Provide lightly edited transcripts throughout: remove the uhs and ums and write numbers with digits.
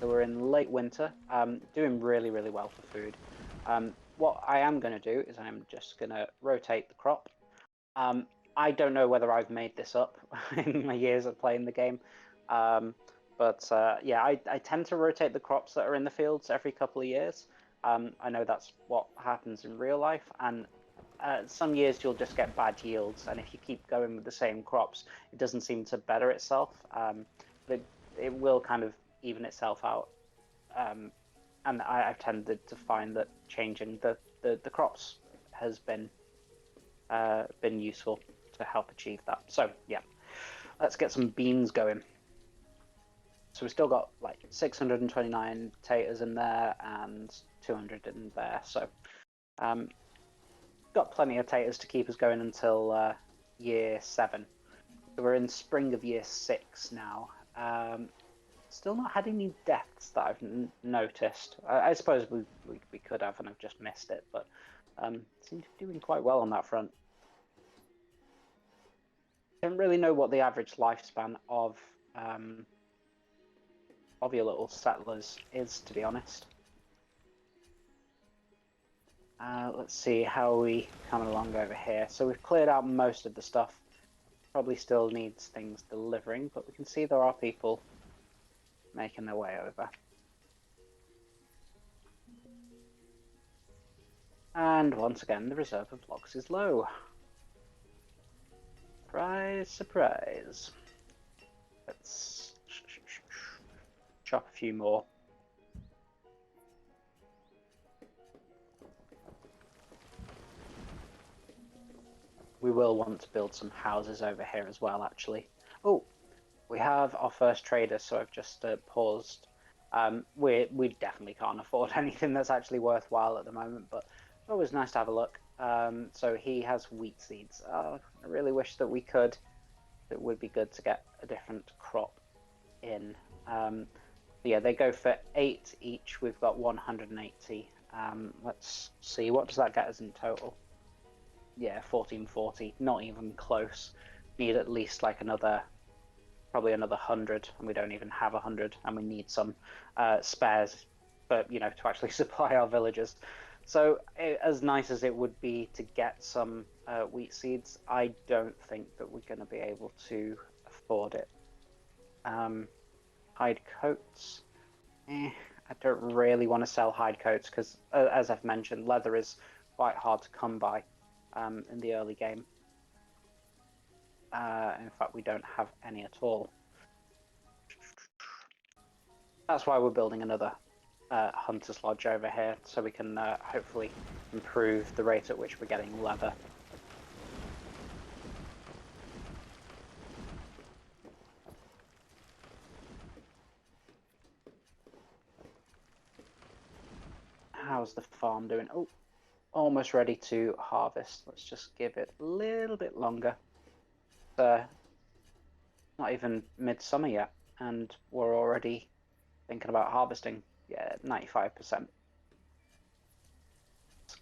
So we're in late winter, doing really, really well for food. What I am going to do is I'm just going to rotate the crop. I don't know whether I've made this up in my years of playing the game. Yeah, I tend to rotate the crops that are in the fields every couple of years. I know that's what happens in real life, and some years you'll just get bad yields, and if you keep going with the same crops, it doesn't seem to better itself. But it will kind of even itself out. And I've tended to find that changing the crops has been useful to help achieve that. So yeah, let's get some beans going. So we've still got like 629 potatoes in there and 200 in there. So got plenty of taters to keep us going until year 7. So we're in spring of year 6 now. Still not had any deaths that I've noticed. I suppose we could have, and I've just missed it, but seem to be doing quite well on that front. Don't really know what the average lifespan of your little settlers is, to be honest. Let's see how we coming along over here. So we've cleared out most of the stuff. Probably still needs things delivering, but we can see there are people making their way over. And once again, the reserve of logs is low. Surprise, surprise. Let's chop a few more. We will want to build some houses over here as well, actually. Oh, we have our first trader, so I've just paused. We definitely can't afford anything that's actually worthwhile at the moment, but it's always nice to have a look. So he has wheat seeds. I really wish that we could. It would be good to get a different crop in. Yeah, they go for 8 each. We've got 180. Let's see, what does that get us in total? Yeah, 1440, not even close. Need at least like probably another 100, and we don't even have 100, and we need some spares for, to actually supply our villagers. So as nice as it would be to get some wheat seeds, I don't think that we're going to be able to afford it. Hide coats. I don't really want to sell hide coats because, as I've mentioned, leather is quite hard to come by in the early game. In fact, we don't have any at all. That's why we're building another hunter's lodge over here, so we can hopefully improve the rate at which we're getting leather. How's the farm doing? Oh, almost ready to harvest. Let's just give it a little bit longer. Not even midsummer yet, and we're already thinking about harvesting. Yeah, 95%. Let's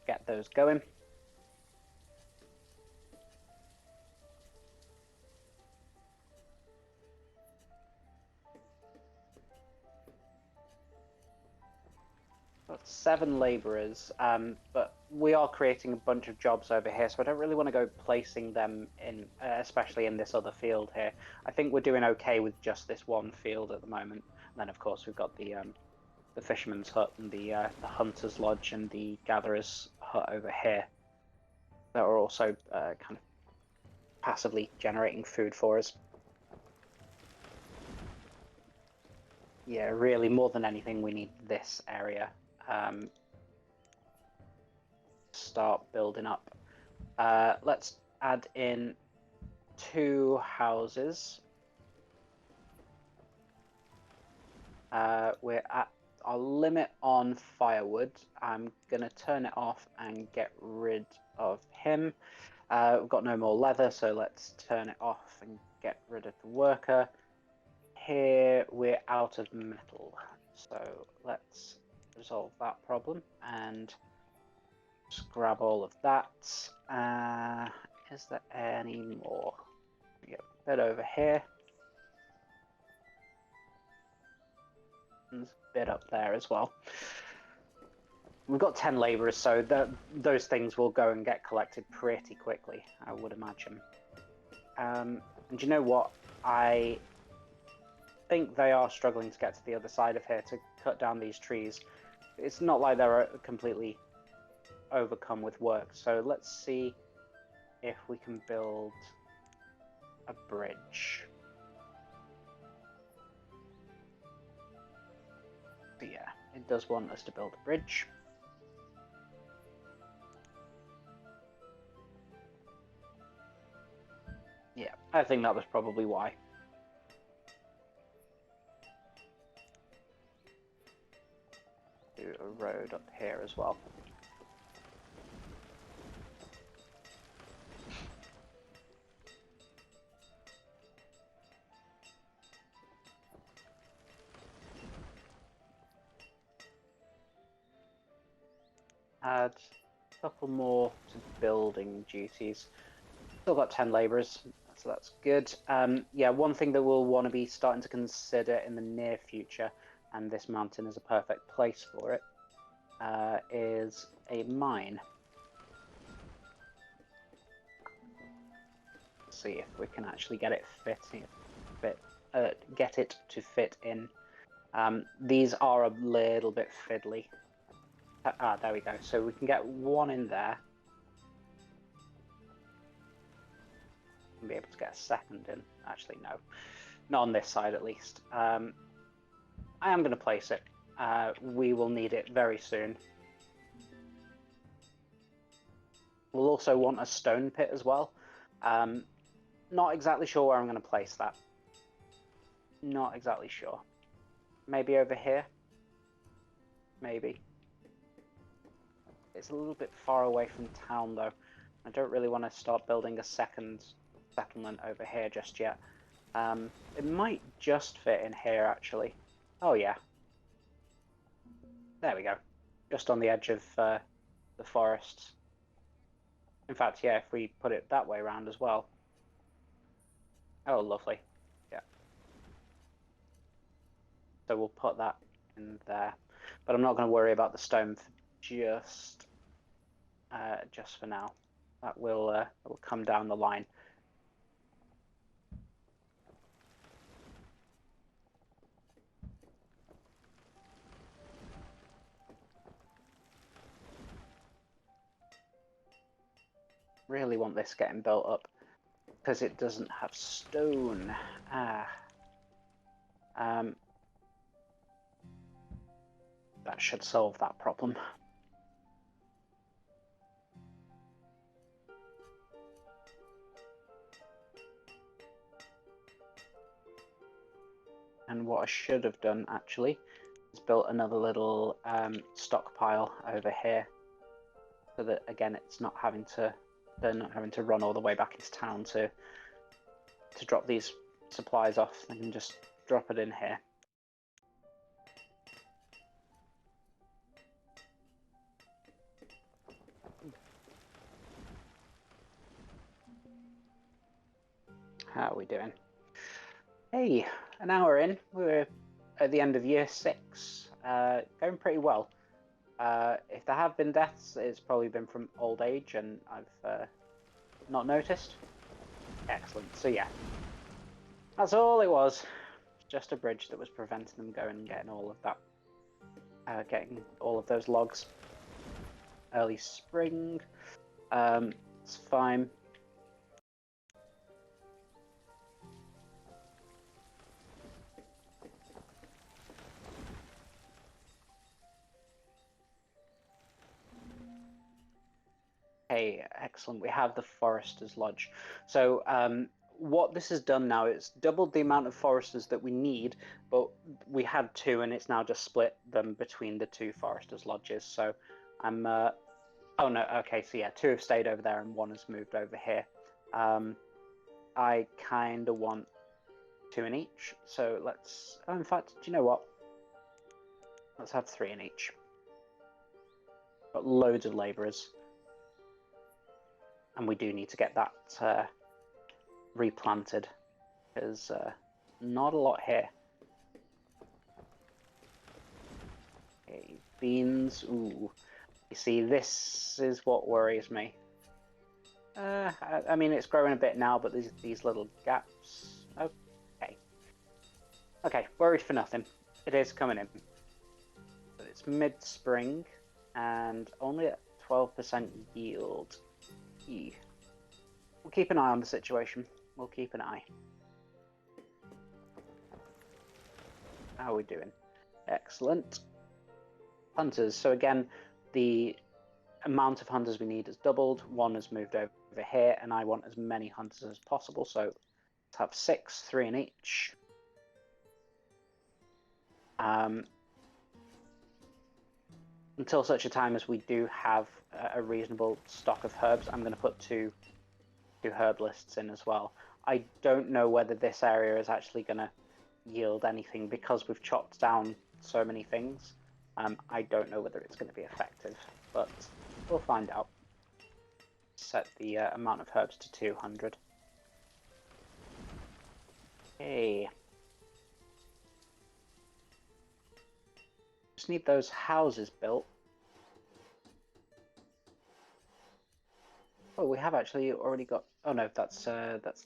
get those going. Got 7 labourers, but we are creating a bunch of jobs over here, so I don't really want to go placing them in, especially in this other field here. I think we're doing okay with just this one field at the moment. And then, of course, we've got the fisherman's hut and the hunter's lodge and the gatherer's hut over here that are also kind of passively generating food for us. Yeah, really, more than anything, we need this area. Start building up. Let's add in 2 houses. We're at our limit on firewood. I'm going to turn it off and get rid of him. We've got no more leather, so let's turn it off and get rid of the worker. Here we're out of metal, so let's resolve that problem and just grab all of that. Is there any more? Yep, bit over here. bit up there as well. We've got 10 labourers, so those things will go and get collected pretty quickly, I would imagine. And you know what? I think they are struggling to get to the other side of here to cut down these trees. It's not like they're completely overcome with work, so let's see if we can build a bridge. So yeah, it does want us to build a bridge. Yeah, I think that was probably why. Do a road up here as well. Add a couple more to building duties. Still got 10 labourers, so that's good. Yeah, one thing that we'll want to be starting to consider in the near future, and this mountain is a perfect place for it, is a mine. Let's see if we can actually get it get it to fit in. These are a little bit fiddly. There we go. So we can get one in there. And be able to get a second in. Actually, no. Not on this side, at least. I am going to place it. We will need it very soon. We'll also want a stone pit as well. Not exactly sure where I'm going to place that. Not exactly sure. Maybe over here? Maybe. It's a little bit far away from town, though. I don't really want to start building a second settlement over here just yet. It might just fit in here, actually. Oh, yeah. There we go. Just on the edge of the forest. In fact, yeah, if we put it that way around as well. Oh, lovely. Yeah. So we'll put that in there. But I'm not going to worry about the stone for just for now. That will come down the line. Really want this getting built up because it doesn't have stone. That should solve that problem. And what I should have done actually is built another little stockpile over here, so that again they're not having to run all the way back into town to drop these supplies off. They can just drop it in here. How are we doing? Hey, an hour in. We're at the end of year 6. Going pretty well. If there have been deaths, it's probably been from old age, and I've not noticed. Excellent. So yeah, that's all it was. Just a bridge that was preventing them going and getting all of that, getting all of those logs. Early spring. It's fine. Okay, excellent. We have the Forester's Lodge. So what this has done now, it's doubled the amount of foresters that we need, but we had 2 and it's now just split them between the 2 Forester's Lodges. So I'm... oh no, okay, so yeah, 2 have stayed over there and 1 has moved over here. I kind of want 2 in each, so let's... Oh, in fact, do you know what? Let's have 3 in each. Got loads of labourers. And we do need to get that replanted. There's not a lot here. Okay, beans. Ooh, you see, this is what worries me. I mean, it's growing a bit now, but there's these little gaps. Okay. Okay, worried for nothing. It is coming in. But it's mid-spring and only at 12% yield. Eee. We'll keep an eye on the situation. We'll keep an eye. How are we doing? Excellent. Hunters. So again, the amount of hunters we need has doubled. One has moved over here, and I want as many hunters as possible. So let's have 6, 3 in each. Until such a time as we do have a reasonable stock of herbs, I'm going to put two herb lists in as well. I don't know whether this area is actually going to yield anything because we've chopped down so many things. I don't know whether it's going to be effective, but we'll find out. Set the amount of herbs to 200. Okay. Just need those houses built. Oh, we have actually already got. Oh no, that's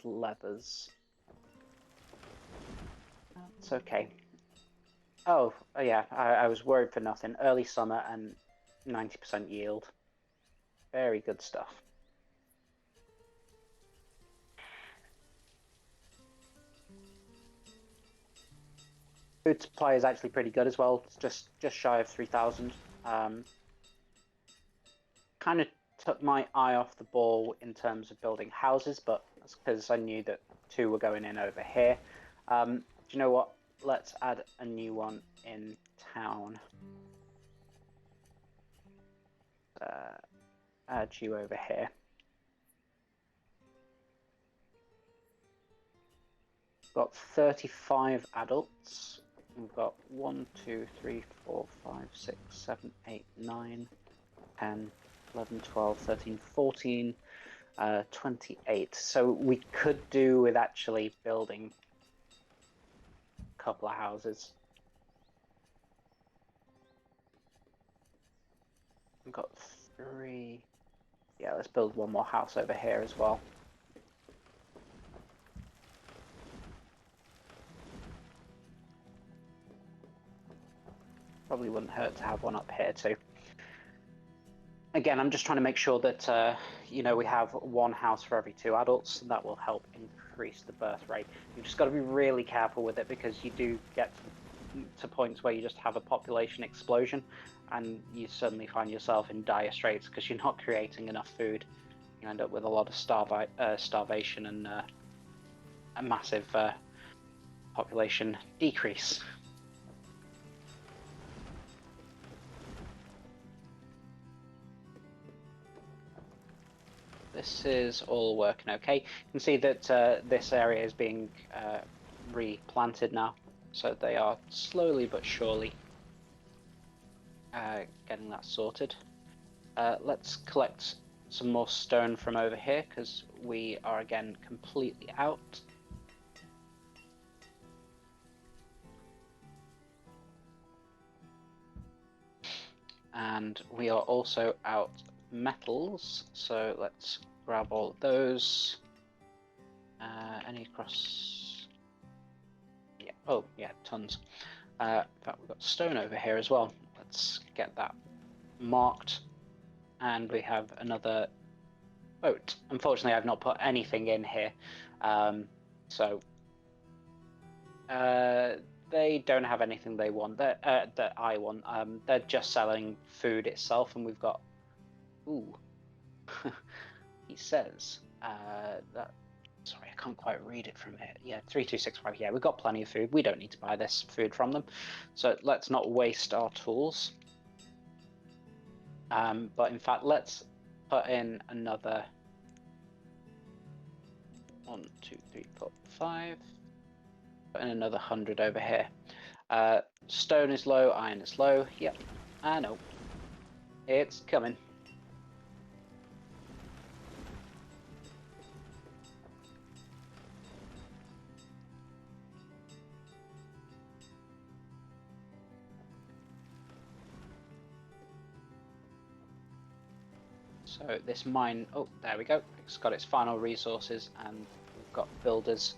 leathers. It's okay. Oh yeah, I was worried for nothing. Early summer and 90% yield. Very good stuff. Food supply is actually pretty good as well. It's just shy of 3,000. Kind of took my eye off the ball in terms of building houses, but that's because I knew that 2 were going in over here. Do you know what? Let's add a new one in town. Add you over here. Got 35 adults. We've got 1, 2, 3, 4, 5, 6, 7, 8, 9, 10, 11, 12, 13, 14, 28. So we could do with actually building a couple of houses. We've got 3. Yeah, let's build one more house over here as well. Probably wouldn't hurt to have one up here too. Again, I'm just trying to make sure that you know, we have one house for every 2 adults, and that will help increase the birth rate. You've just got to be really careful with it because you do get to points where you just have a population explosion, and you suddenly find yourself in dire straits because you're not creating enough food. You end up with a lot of starvation and a massive population decrease. This is all working okay. You can see that this area is being replanted now, so they are slowly but surely getting that sorted. Let's collect some more stone from over here because we are again completely out. And we are also out metals, so let's grab all of those. Any across? Yeah. Oh, yeah, tons. In fact, we've got stone over here as well. Let's get that marked. And we have another boat. Unfortunately, I've not put anything in here, so they don't have anything they want that I want. They're just selling food itself, and we've got. Ooh, he says that. Sorry, I can't quite read it from here. Yeah, 3265. Yeah, we've got plenty of food. We don't need to buy this food from them, so let's not waste our tools. But in fact, let's put in another 1, 2, 3, 4, 5. Put in another 100 over here. Stone is low, iron is low. Yep, I know. It's coming. So this mine, oh, there we go. It's got its final resources, and we've got builders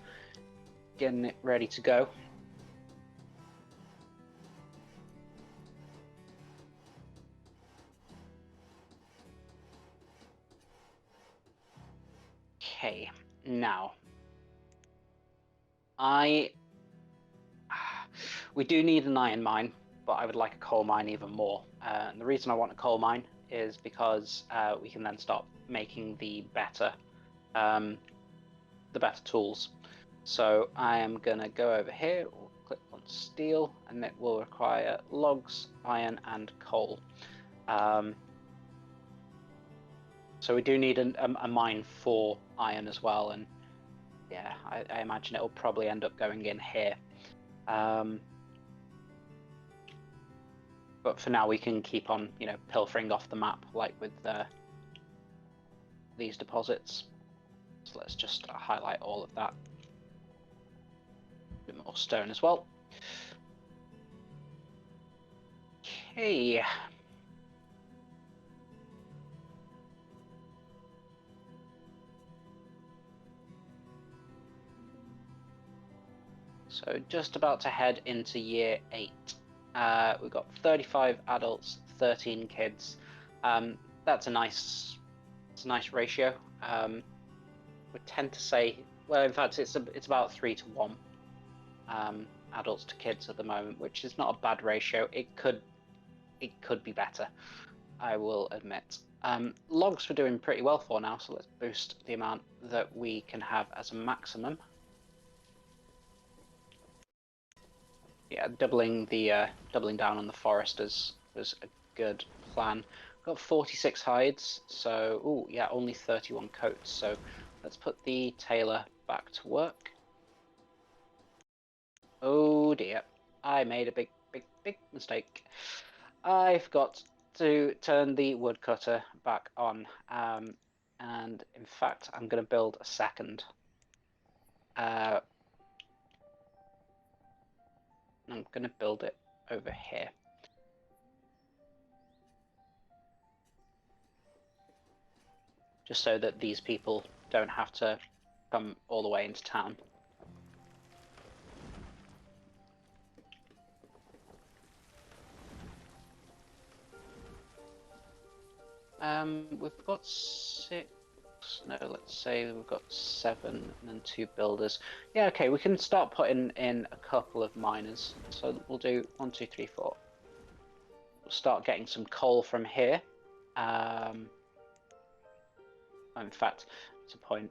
getting it ready to go. Okay, now we do need an iron mine, but I would like a coal mine even more. And the reason I want a coal mine is because we can then start making the better tools. So I am gonna go over here, or click on steel, and it will require logs, iron, and coal. So we do need a mine for iron as well, and yeah, I imagine it will probably end up going in here. But for now, we can keep on, pilfering off the map like with these deposits. So let's just highlight all of that. A bit more stone as well. Okay. So just about to head into year 8. We've got 35 adults, 13 kids. That's a nice ratio. We tend to say, well, in fact, it's about 3 to 1 adults to kids at the moment, which is not a bad ratio. It could be better, I will admit. Logs we're doing pretty well for now, so let's boost the amount that we can have as a maximum. Yeah, doubling down on the foresters was a good plan. Got 46 hides, so oh yeah, only 31 coats. So let's put the tailor back to work. Oh dear, I made a big mistake. I've got to turn the woodcutter back on, and in fact, I'm going to build a second. I'm going to build it over here. Just so that these people don't have to come all the way into town. We've got 6. No, let's say we've got 7 and then 2 builders. Yeah, okay, we can start putting in a couple of miners. So we'll do 1, 2, 3, 4. We'll start getting some coal from here. In fact, it's a point.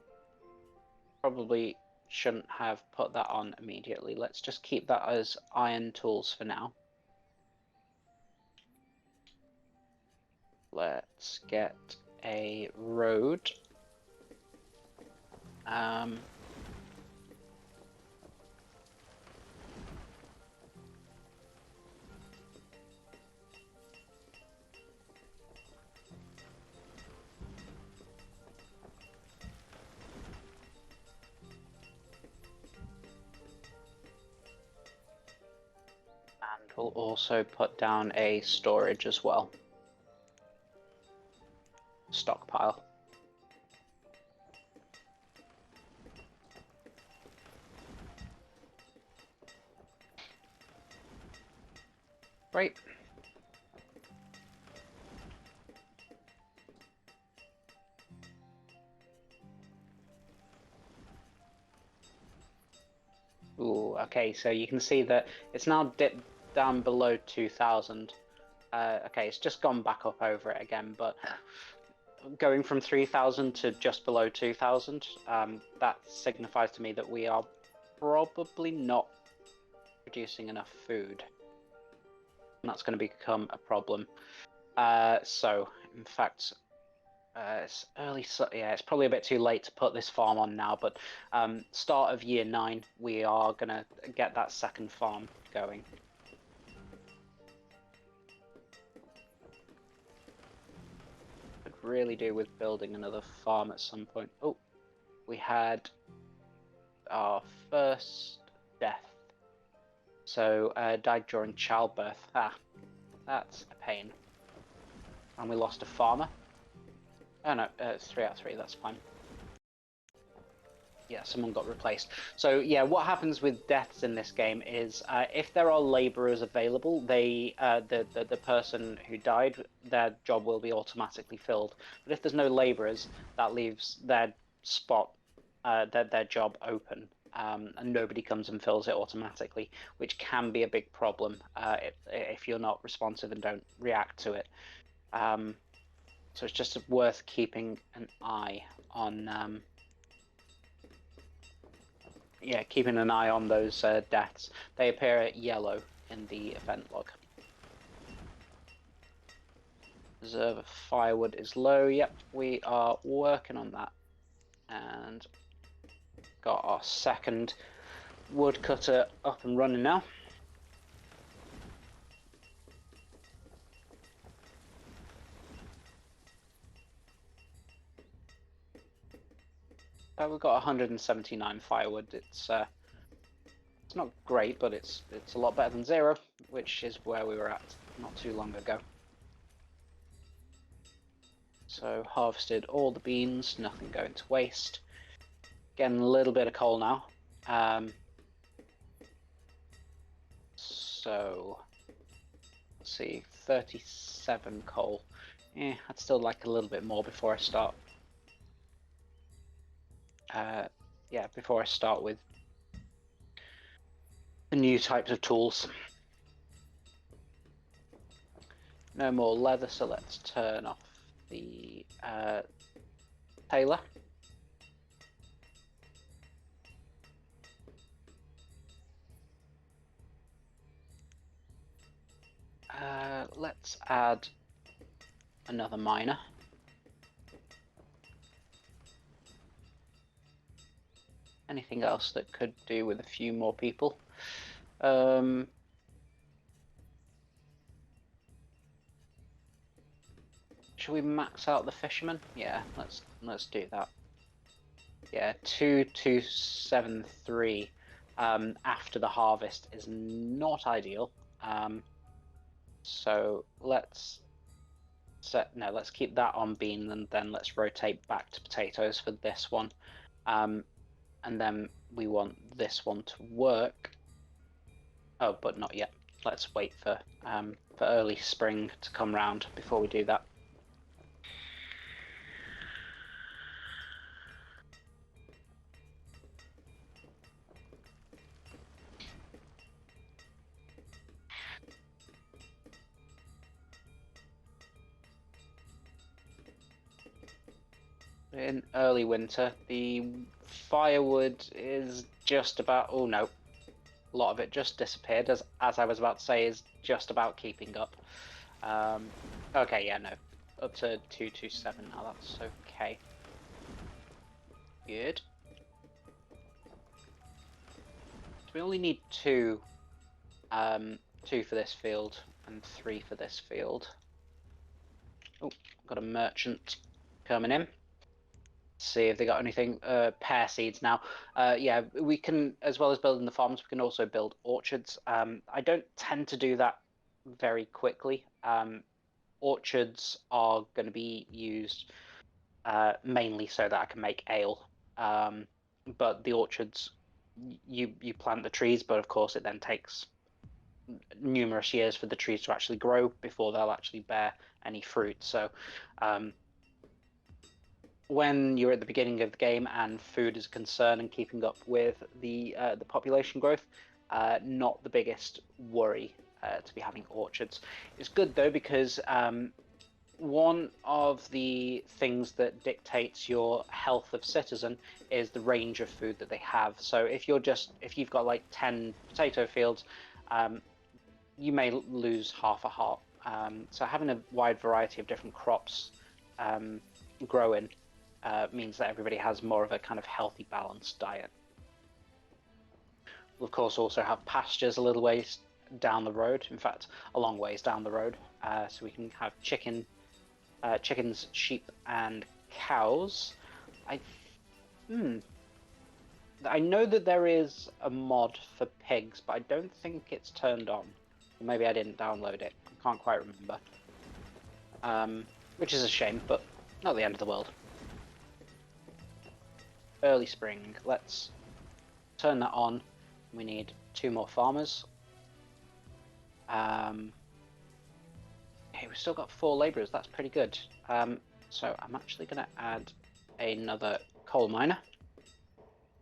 Probably shouldn't have put that on immediately. Let's just keep that as iron tools for now. Let's get a road. And we'll also put down a storage as well. Stockpile. Great. Ooh, okay, so you can see that it's now dipped down below 2,000. Okay, it's just gone back up over it again, but going from 3,000 to just below 2,000, that signifies to me that we are probably not producing enough food. And that's going to become a problem. So, in fact, it's early, so yeah, it's probably a bit too late to put this farm on now, but start of year 9, we are going to get that second farm going. Could really do with building another farm at some point. Oh, we had our first death. So, died during childbirth. Ah, that's a pain. And we lost a farmer. Oh no, it's 3 out of 3. That's fine. Yeah, someone got replaced. So yeah, what happens with deaths in this game is if there are laborers available, the person who died, their job will be automatically filled. But if there's no laborers, that leaves their spot, their job open, and nobody comes and fills it automatically, which can be a big problem if you're not responsive and don't react to it. So it's just worth keeping an eye on. Yeah, keeping an eye on those deaths. They appear yellow in the event log. Reserve of firewood is low. Yep, we are working on that. And got our second woodcutter up and running now. We've got 179 firewood. It's not great, but it's a lot better than 0, which is where we were at not too long ago. So harvested all the beans, nothing going to waste. Getting a little bit of coal now. So let's see, 37 coal. I'd still like a little bit more before I start. Yeah, before I start with the new types of tools. No more leather, so let's turn off the tailor. Let's add another miner. Anything else that could do with a few more people? Should we max out the fisherman? Yeah, let's do that. Yeah, 2273 after the harvest is not ideal. So let's keep that on bean, and then let's rotate back to potatoes for this one. And then we want this one to work. Oh, but not yet. Let's wait for early spring to come round before we do that. In early winter, the firewood is just about, oh no, a lot of it just disappeared, as I was about to say, is just about keeping up. Okay, yeah, no, up to 227 now, that's okay. Good. So we only need 2, 2 for this field and 3 for this field. Oh, got a merchant coming in. See if they got anything. Pear seeds now. Yeah, we can, as well as building the farms, we can also build orchards. I don't tend to do that very quickly. Orchards are going to be used mainly so that I can make ale. But the orchards, you plant the trees, but of course it then takes numerous years for the trees to actually grow before they'll actually bear any fruit. So when you're at the beginning of the game and food is a concern and keeping up with the population growth, not the biggest worry to be having orchards. It's good though, because one of the things that dictates your health of citizen is the range of food that they have. So if you've got like 10 potato fields, you may lose half a heart. So having a wide variety of different crops growing means that everybody has more of a kind of healthy, balanced diet. We'll of course also have pastures a little ways down the road, in fact a long ways down the road, so we can have chickens, sheep and cows. I know that there is a mod for pigs, but I don't think it's turned on. Or maybe I didn't download it, I can't quite remember. Which is a shame, but Not the end of the world. Early spring. Let's turn that on. We need 2 more farmers. Hey, we've still got 4 labourers. That's pretty good. So I'm actually going to add another coal miner.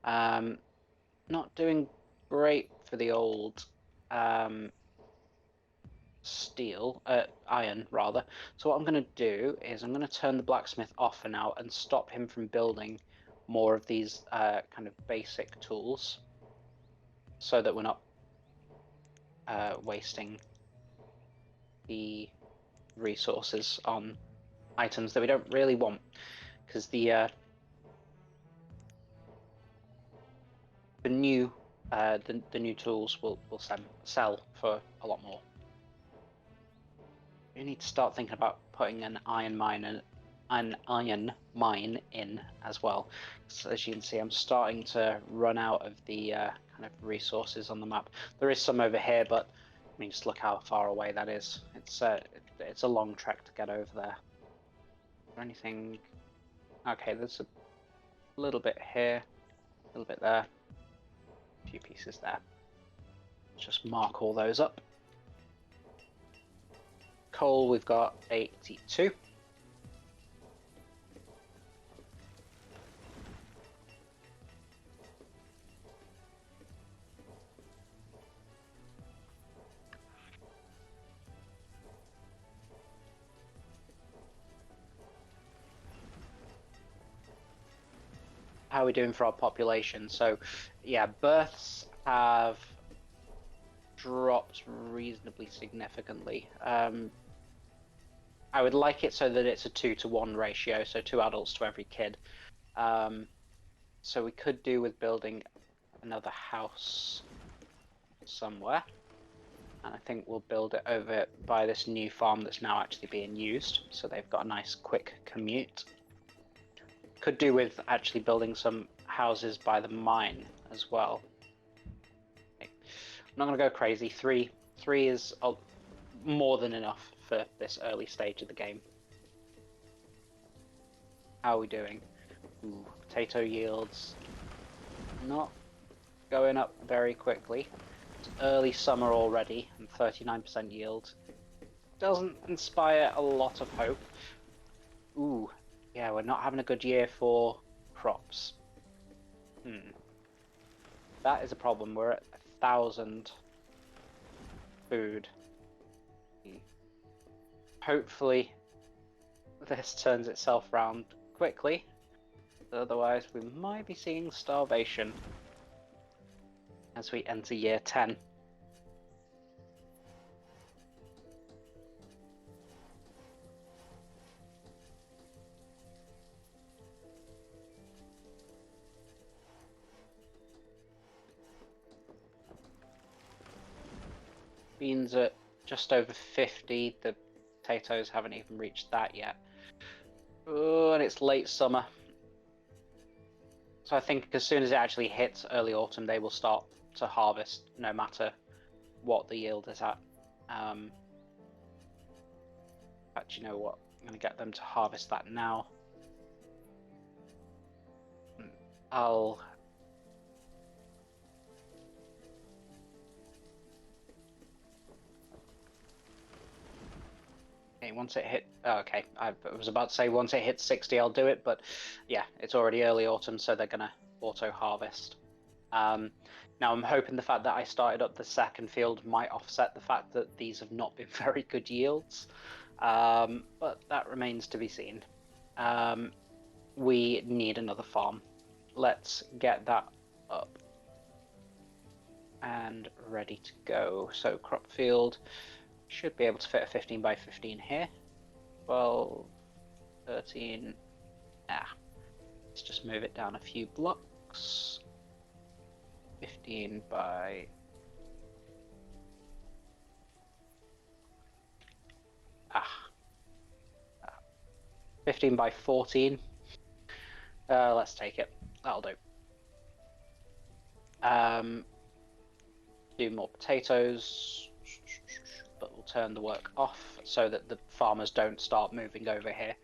Not doing great for the old iron rather. So what I'm going to do is I'm going to turn the blacksmith off for now and stop him from building more of these kind of basic tools, so that we're not wasting the resources on items that we don't really want, because the new tools will sell for a lot more. We need to start thinking about putting an iron mine in as well. So as you can see, I'm starting to run out of the kind of resources on the map. There is some over here, but I mean, just look how far away that is. It's a long trek to get over there. Is there anything? Okay, there's a little bit here, a little bit there, a few pieces there. Just mark all those up. Coal, we've got 82. How are we doing for our population? So, yeah, births have dropped reasonably significantly. I would like it so that it's a 2-to-1 ratio, so 2 adults to every kid. So we could do with building another house somewhere. And I think we'll build it over by this new farm that's now actually being used. So they've got a nice quick commute. Could do with actually building some houses by the mine as well. I'm not going to go crazy. Three is more than enough for this early stage of the game. How are we doing? Ooh, potato yields not going up very quickly. It's early summer already, and 39% yield doesn't inspire a lot of hope. Ooh, yeah, we're not having a good year for crops. That is a problem. We're at 1,000 food. Hopefully this turns itself around quickly. Otherwise we might be seeing starvation as we enter year 10. Beans at just over 50. The potatoes haven't even reached that yet. Oh, and it's late summer. So I think as soon as it actually hits early autumn, they will start to harvest no matter what the yield is at. But you know what? I'm going to get them to harvest that now. I'll... Okay, once it hit... Oh, okay, I was about to say once it hits 60 I'll do it, but yeah, it's already early autumn, so they're going to auto-harvest. Now I'm hoping the fact that I started up the second field might offset the fact that these have not been very good yields, but that remains to be seen. We need another farm. Let's get that up and ready to go. So crop field should be able to fit a 15 by 15 here. 12, 13, let's just move it down a few blocks. 15 by 15 by 14. Let's take it. That'll do. Do more potatoes, but we'll turn the work off so that the farmers don't start moving over here.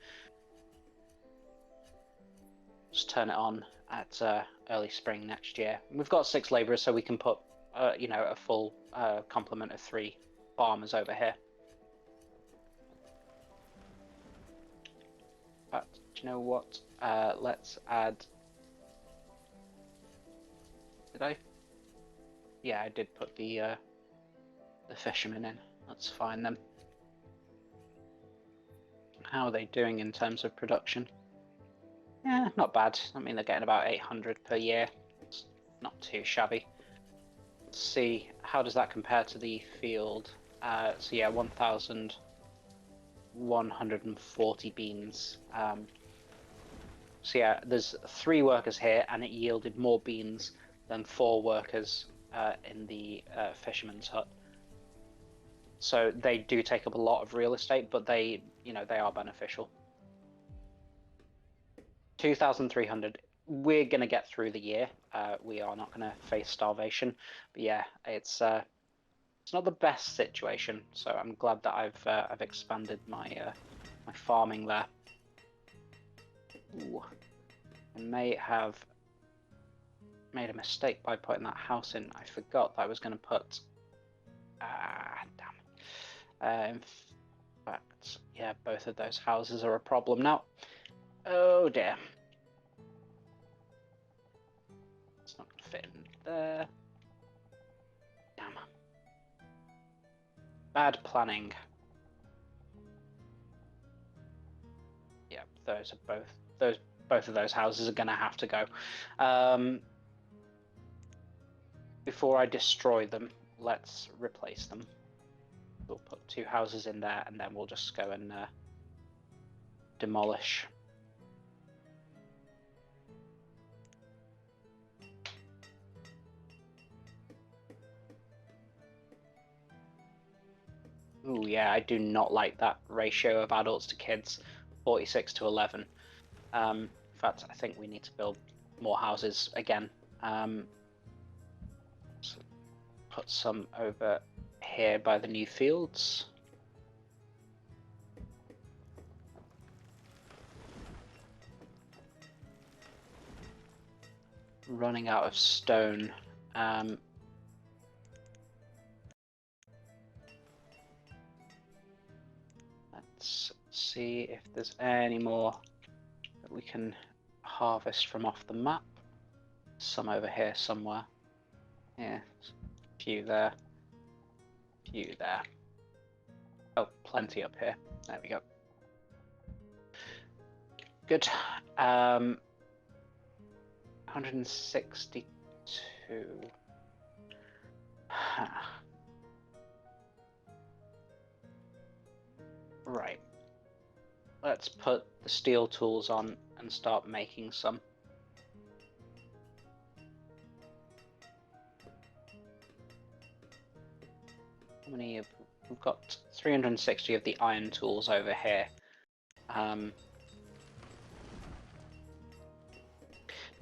turn it on at early spring next year. We've got 6 labourers, so we can put you know, a full complement of 3 farmers over here. But do you know what? Let's add. Did I? Yeah, I did put the fishermen in. Let's find them. How are they doing in terms of production? Yeah, not bad. I mean, they're getting about 800 per year. It's not too shabby. Let's see, how does that compare to the field? So yeah, 1,140 beans. So yeah, there's 3 workers here, and it yielded more beans than 4 workers in the fisherman's hut. So they do take up a lot of real estate, but they, you know, they are beneficial. 2,300. We're gonna get through the year. We are not gonna face starvation. But yeah, it's not the best situation. So I'm glad that I've expanded my my farming there. Ooh. I may have made a mistake by putting that house in. I forgot that I was going to put. Damn. In fact, yeah, both of those houses are a problem now. Oh dear. It's not going to fit in there. Damn. Bad planning. Yeah, those are both of those houses are going to have to go. Before I destroy them, let's replace them. We'll put 2 houses in there, and then we'll just go and demolish. Ooh, yeah, I do not like that ratio of adults to kids, 46 to 11. In fact, I think we need to build more houses again. So put some over here by the new fields. Running out of stone. Let's see if there's any more that we can harvest from off the map. Some over here somewhere. Yeah, a few there. A few there. Oh, plenty up here. There we go. Good. 162. Right. Let's put the steel tools on and start making some. How many have we've got? 360 of the iron tools over here.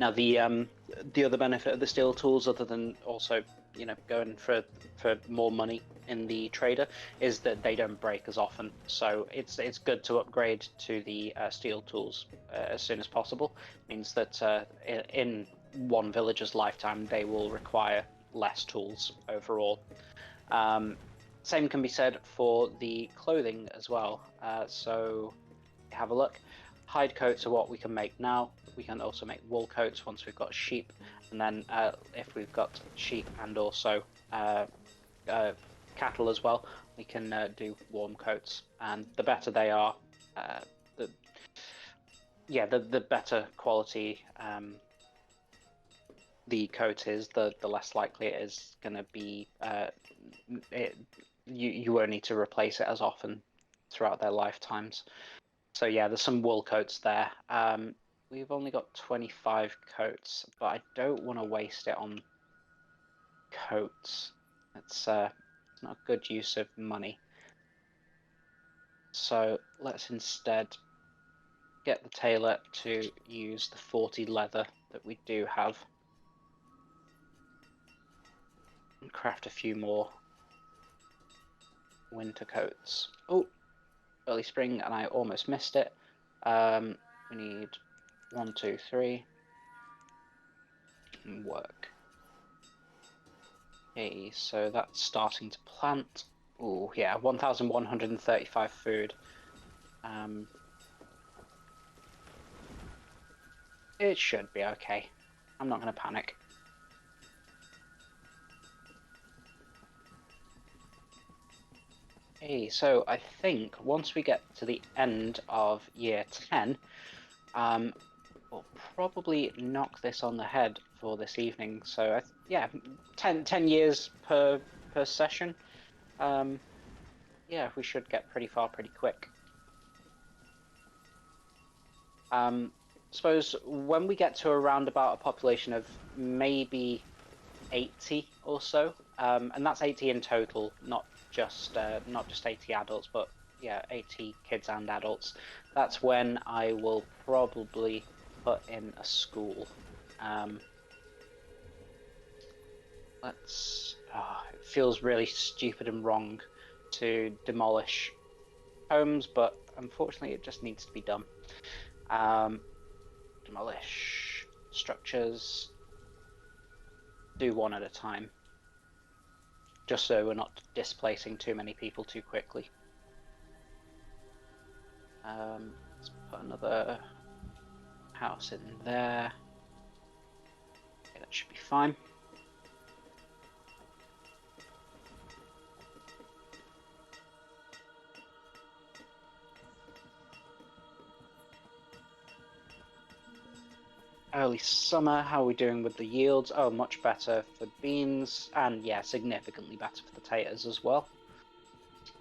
Now the other benefit of the steel tools, other than also, you know, going for more money in the trader, is that they don't break as often. So it's good to upgrade to the steel tools as soon as possible. It means that in one villager's lifetime, they will require less tools overall. Same can be said for the clothing as well. So have a look. Hide coats are what we can make now. We can also make wool coats once we've got sheep, and then if we've got sheep and also cattle as well, we can do warm coats. And the better they are, the better quality the coat is, the less likely it is going to be. You won't need to replace it as often throughout their lifetimes. So yeah, there's some wool coats there. We've only got 25 coats, but I don't want to waste it on coats. It's not a good use of money. So let's instead get the tailor to use the 40 leather that we do have and craft a few more winter coats. Oh, early spring, and I almost missed it. We need 1, 2, 3. can work. Okay, so that's starting to plant. Oh yeah, 1,135 food. It should be okay. I'm not going to panic. Okay, so I think once we get to the end of year 10, we'll probably knock this on the head for this evening. So yeah, 10 years per session. Yeah, we should get pretty far pretty quick. Suppose when we get to around about a population of maybe 80 or so, and that's 80 in total, not just 80 adults, but yeah, 80 kids and adults. That's when I will probably put in a school. It feels really stupid and wrong to demolish homes, but unfortunately it just needs to be done. Demolish structures, do one at a time, just so we're not displacing too many people too quickly. Let's put another house in there. Okay, that should be fine. Early summer, how are we doing with the yields? Oh, much better for beans, and yeah, significantly better for potatoes as well.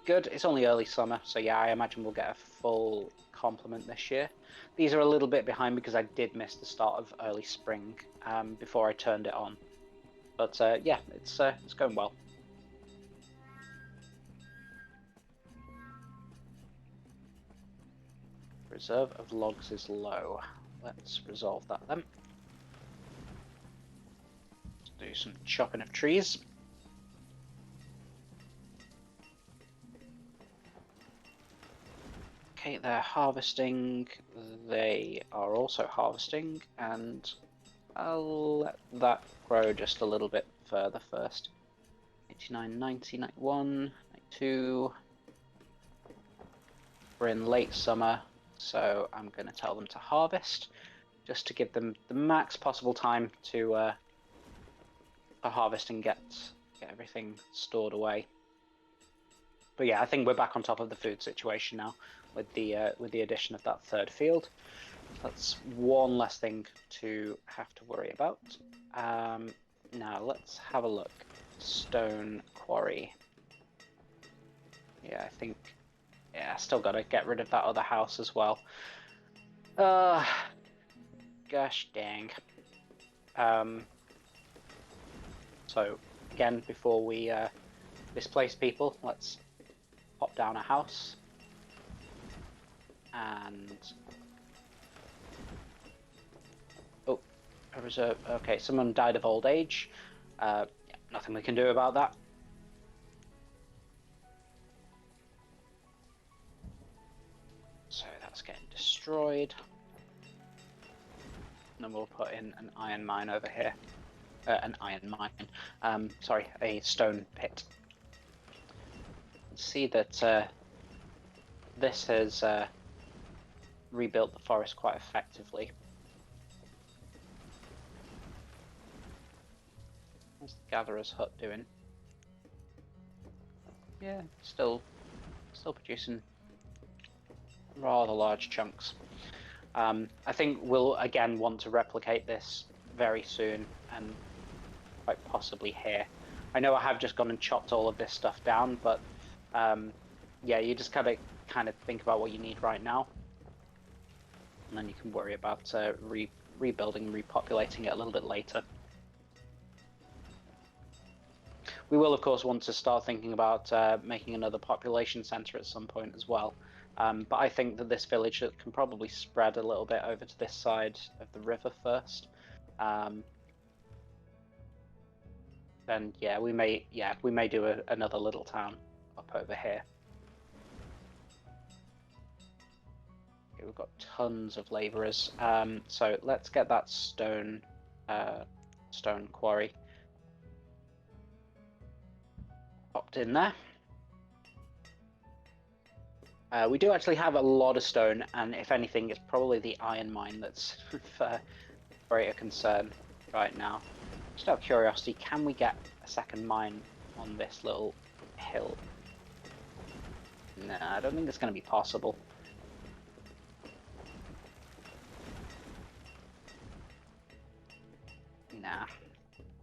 Good, it's only early summer, so yeah, I imagine we'll get a full complement this year. These are a little bit behind because I did miss the start of early spring before I turned it on. But yeah, it's going well. Reserve of logs is low. Let's resolve that then. Let's do some chopping of trees. Okay, they're harvesting. They are also harvesting, and I'll let that grow just a little bit further first. 89, 90, 91, 92. We're in late summer, so I'm going to tell them to harvest, just to give them the max possible time to harvest and get everything stored away. But yeah, I think we're back on top of the food situation now with the addition of that third field. That's one less thing to have to worry about. Now let's have a look. Stone quarry. Yeah, I think. Yeah, still got to get rid of that other house as well. Gosh dang. So again, before we displace people, let's pop down a house and oh, a reserve. Okay, someone died of old age. Yeah, nothing we can do about that. So that's getting destroyed. And then we'll put in an iron mine over here. An iron mine. Sorry, a stone pit. See that this has rebuilt the forest quite effectively. What's the gatherer's hut doing? Yeah, still producing rather large chunks. I think we'll again want to replicate this very soon and quite possibly here. I know I have just gone and chopped all of this stuff down, but yeah, you just gotta kind of think about what you need right now, and then you can worry about rebuilding and repopulating it a little bit later. We will, of course, want to start thinking about making another population center at some point as well. But I think that this village can probably spread a little bit over to this side of the river first. Then yeah, we may do another little town up over here. Okay, we've got tons of laborers. So let's get that stone stone quarry popped in there. We do actually have a lot of stone, and if anything, it's probably the iron mine that's of greater concern right now. Just out of curiosity, can we get a second mine on this little hill? Nah, I don't think it's going to be possible. Nah,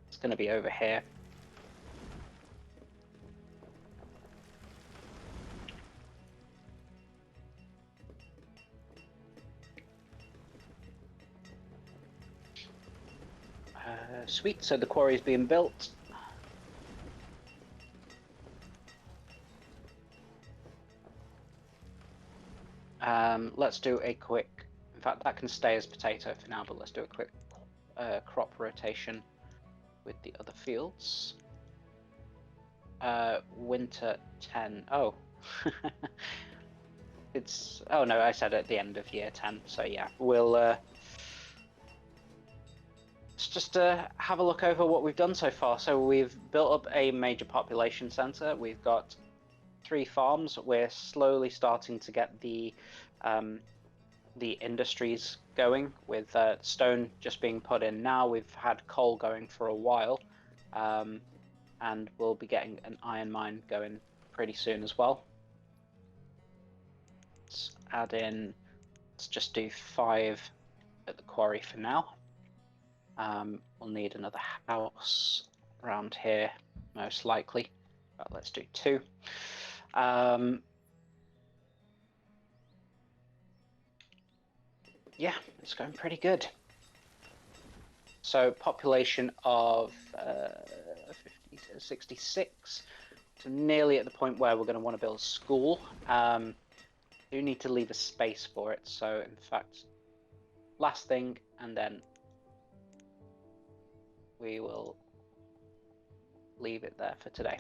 it's going to be over here. Sweet, so the quarry is being built. Let's do a quick, in fact that can stay as potato for now, but let's do a quick crop rotation with the other fields. Winter 10, oh. It's, oh no, I said at the end of year 10, so yeah, we'll let's just have a look over what we've done so far. So we've built up a major population center, we've got 3 farms, we're slowly starting to get the industries going, with stone just being put in now. We've had coal going for a while, and we'll be getting an iron mine going pretty soon as well. Let's add in, let's just do 5 at the quarry for now. We'll need another house around here, most likely, but let's do 2. Yeah, it's going pretty good. So population of 66, so nearly at the point where we're going to want to build a school. Do need to leave a space for it, so in fact, last thing, and then we will leave it there for today.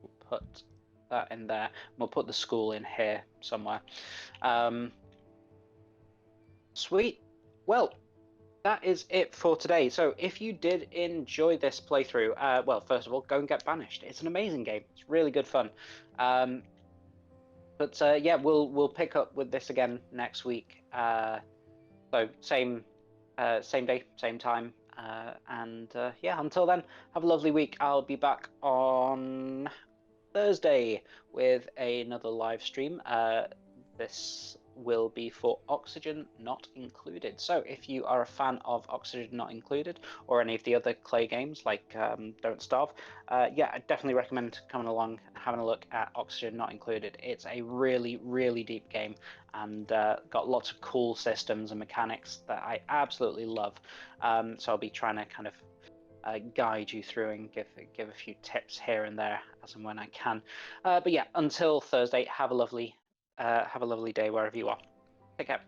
We'll put that in there. We'll put the school in here somewhere. Sweet. Well, that is it for today. So if you did enjoy this playthrough, well, first of all, go and get Banished. It's an amazing game. It's really good fun. But yeah, we'll pick up with this again next week. So same day, same time. And yeah, until then, have a lovely week. I'll be back on Thursday with another live stream. This will be for Oxygen Not Included. So if you are a fan of Oxygen Not Included, or any of the other Clay games like Don't Starve, yeah, I definitely recommend coming along and having a look at Oxygen Not Included. It's a really, really deep game, and got lots of cool systems and mechanics that I absolutely love. So I'll be trying to kind of guide you through and give a few tips here and there as and when I can. But yeah, until Thursday, have a lovely day wherever you are. Take care.